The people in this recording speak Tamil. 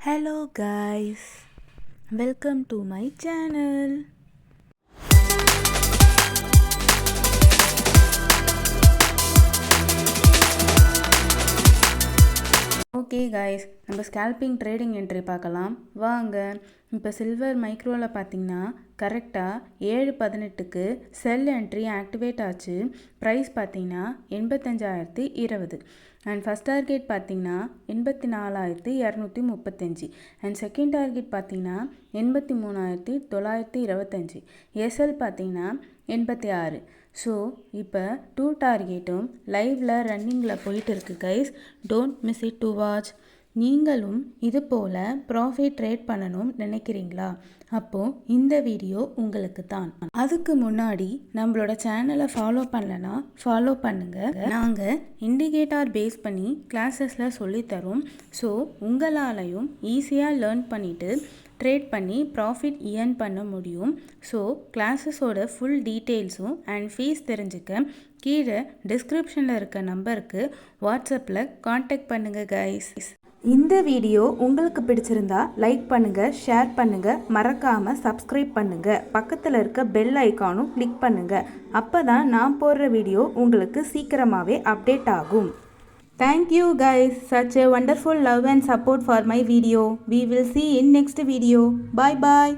Hello guys, welcome to my channel. Okay guys, நம்ம ஸ்கேல்பிங் ட்ரேடிங் என்ட்ரி பார்க்கலாம் வாங்க. இப்போ சில்வர் மைக்ரோவில் பார்த்தீங்கன்னா கரெக்டாக 7:18க்கு செல் என்ட்ரி ஆக்டிவேட் ஆச்சு. ப்ரைஸ் பார்த்தீங்கன்னா 85,020 அண்ட் ஃபஸ்ட் டார்கெட் பார்த்தீங்கன்னா 84,235 அண்ட் செகண்ட் டார்கெட் பார்த்தீங்கன்னா 83,925. எஸ்எல் பார்த்தீங்கன்னா 86. ஸோ இப்போ 2 டார்கெட்டும் லைவில் ரன்னிங்கில் போயிட்டு இருக்கு guys. Don't miss it to watch. நீங்களும் இது போல் ப்ராஃபிட் ட்ரேட் பண்ணணும்னு நினைக்கிறீங்களா? அப்போது இந்த வீடியோ உங்களுக்கு தான். அதுக்கு முன்னாடி நம்மளோட சேனலை ஃபாலோ பண்ணலன்னா ஃபாலோ பண்ணுங்கள். நாங்கள் இண்டிகேட்டர் பேஸ் பண்ணி கிளாஸஸில் சொல்லித்தரோம். ஸோ உங்களாலையும் ஈஸியாக லேர்ன் பண்ணிவிட்டு ட்ரேட் பண்ணி ப்ராஃபிட் ஏர்ன் பண்ண முடியும். ஸோ கிளாஸஸோட ஃபுல் டீட்டெயில்ஸும் அண்ட் ஃபீஸ் தெரிஞ்சுக்க கீழே டிஸ்கிரிப்ஷனில் இருக்க நம்பருக்கு வாட்ஸ்அப்பில் காண்டாக்ட் பண்ணுங்கள் கைஸ். இந்த வீடியோ உங்களுக்கு பிடிச்சிருந்தா லைக் பண்ணுங்கள், ஷேர் பண்ணுங்கள், மறக்காமல் சப்ஸ்கிரைப் பண்ணுங்கள். பக்கத்தில் இருக்க பெல் ஐக்கானும் கிளிக் பண்ணுங்கள். அப்போ தான் நான் போடுற வீடியோ உங்களுக்கு சீக்கிரமாகவே அப்டேட் ஆகும். Thank you guys, such a wonderful love and support for my video. We will see in next video. Bye bye.